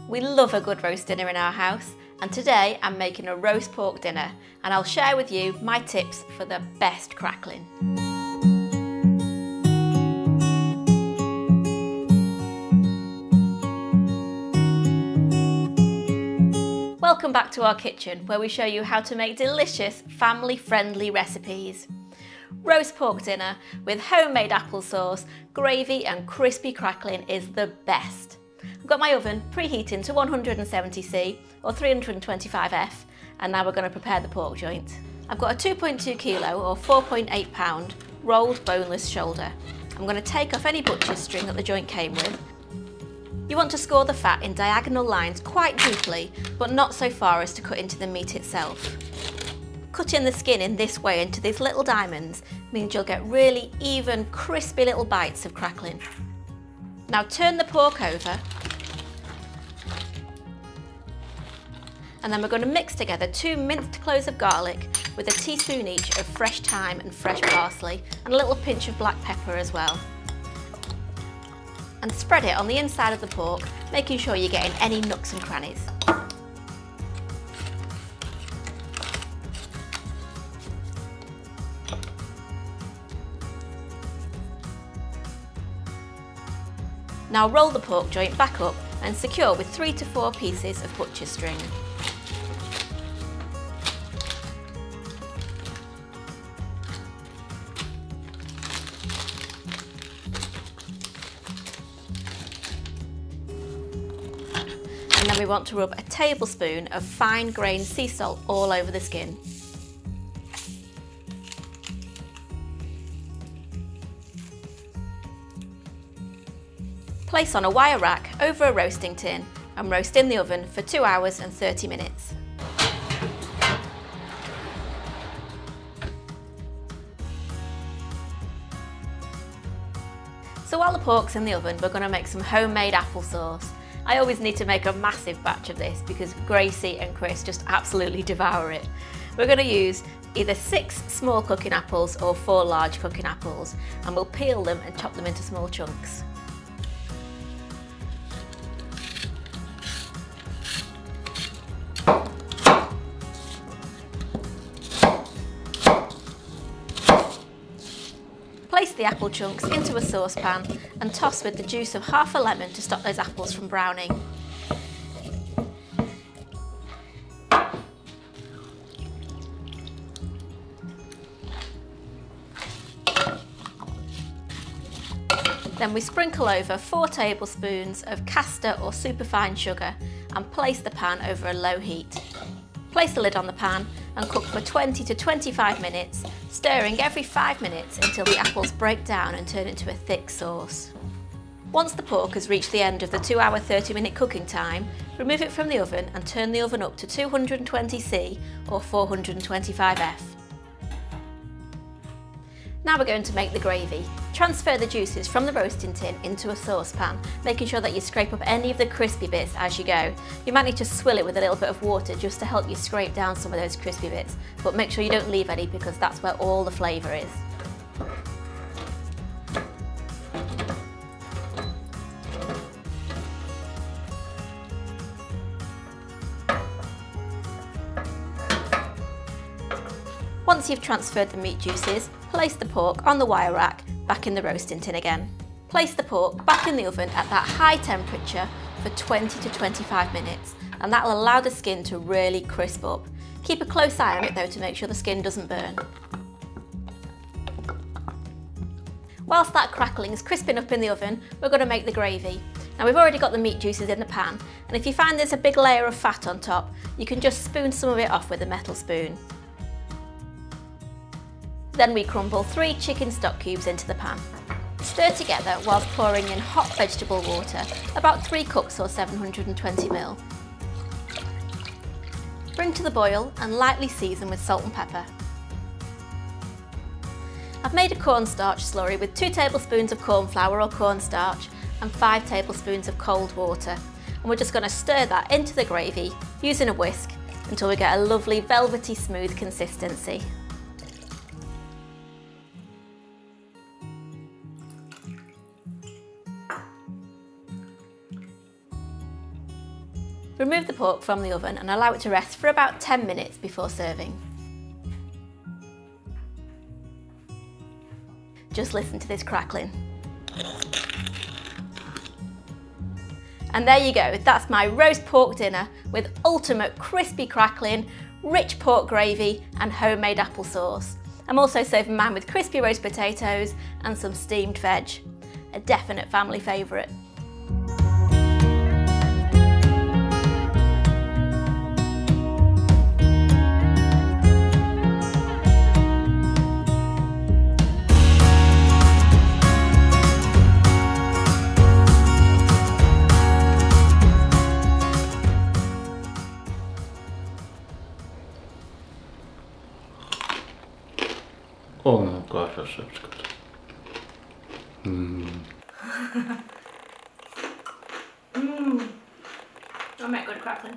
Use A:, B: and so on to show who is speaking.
A: We love a good roast dinner in our house, and today I'm making a roast pork dinner, and I'll share with you my tips for the best crackling. Welcome back to our kitchen, where we show you how to make delicious, family-friendly recipes. Roast pork dinner with homemade applesauce, gravy and crispy crackling is the best. I've got my oven preheating to 170C or 325F, and now we're going to prepare the pork joint. I've got a 2.2 kilo or 4.8 pound rolled boneless shoulder. I'm going to take off any butcher's string that the joint came with. You want to score the fat in diagonal lines quite deeply, but not so far as to cut into the meat itself. Cutting the skin in this way into these little diamonds means you'll get really even, crispy little bites of crackling. Now turn the pork over, and then we're going to mix together 2 minced cloves of garlic with a teaspoon each of fresh thyme and fresh parsley, and a little pinch of black pepper as well. And spread it on the inside of the pork, making sure you're getting any nooks and crannies. Now roll the pork joint back up and secure with 3 to 4 pieces of butcher's string. And then we want to rub a tablespoon of fine-grained sea salt all over the skin. Place on a wire rack over a roasting tin and roast in the oven for 2 hours and 30 minutes. So while the pork's in the oven, we're going to make some homemade applesauce. I always need to make a massive batch of this because Gracie and Chris just absolutely devour it. We're going to use either 6 small cooking apples or 4 large cooking apples, and we'll peel them and chop them into small chunks. Place the apple chunks into a saucepan and toss with the juice of half a lemon to stop those apples from browning. Then we sprinkle over 4 tablespoons of castor or superfine sugar and place the pan over a low heat. Place the lid on the pan and cook for 20 to 25 minutes, stirring every 5 minutes until the apples break down and turn into a thick sauce. Once the pork has reached the end of the 2 hour 30-minute cooking time, remove it from the oven and turn the oven up to 220C or 425F. Now we're going to make the gravy. Transfer the juices from the roasting tin into a saucepan, making sure that you scrape up any of the crispy bits as you go. You might need to swill it with a little bit of water just to help you scrape down some of those crispy bits, but make sure you don't leave any because that's where all the flavour is. Once you've transferred the meat juices, place the pork on the wire rack back in the roasting tin again. Place the pork back in the oven at that high temperature for 20 to 25 minutes, and that will allow the skin to really crisp up. Keep a close eye on it though to make sure the skin doesn't burn. Whilst that crackling is crisping up in the oven, we're going to make the gravy. Now we've already got the meat juices in the pan, and if you find there's a big layer of fat on top, you can just spoon some of it off with a metal spoon. Then we crumble 3 chicken stock cubes into the pan. Stir together whilst pouring in hot vegetable water, about 3 cups or 720ml. Bring to the boil and lightly season with salt and pepper. I've made a cornstarch slurry with 2 tablespoons of corn flour or cornstarch and 5 tablespoons of cold water, and we're just going to stir that into the gravy using a whisk until we get a lovely velvety smooth consistency. Remove the pork from the oven and allow it to rest for about 10 minutes before serving. Just listen to this crackling. And there you go, that's my roast pork dinner with ultimate crispy crackling, rich pork gravy and homemade applesauce. I'm also serving mine with crispy roast potatoes and some steamed veg. A definite family favourite.
B: Oh my gosh, that sounds good.
A: I make good crackling.